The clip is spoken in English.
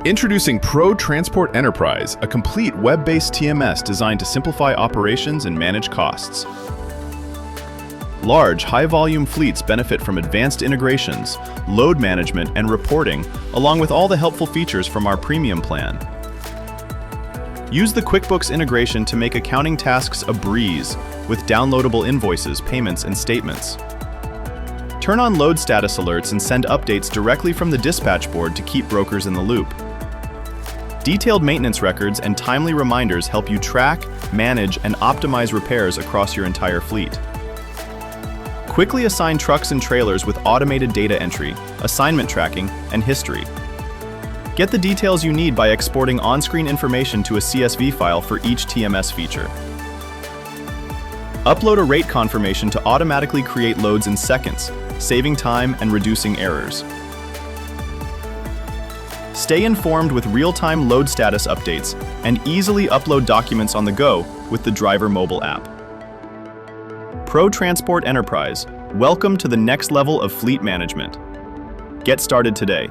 Introducing ProTransport Enterprise, a complete web-based TMS designed to simplify operations and manage costs. Large, high-volume fleets benefit from advanced integrations, load management, and reporting, along with all the helpful features from our premium plan. Use the QuickBooks integration to make accounting tasks a breeze, with downloadable invoices, payments, and statements. Turn on load status alerts and send updates directly from the dispatch board to keep brokers in the loop. Detailed maintenance records and timely reminders help you track, manage, and optimize repairs across your entire fleet. Quickly assign trucks and trailers with automated data entry, assignment tracking, and history. Get the details you need by exporting on-screen information to a CSV file for each TMS feature. Upload a rate confirmation to automatically create loads in seconds, saving time and reducing errors. Stay informed with real-time load status updates and easily upload documents on the go with the Driver mobile app. ProTransport Enterprise, welcome to the next level of fleet management. Get started today.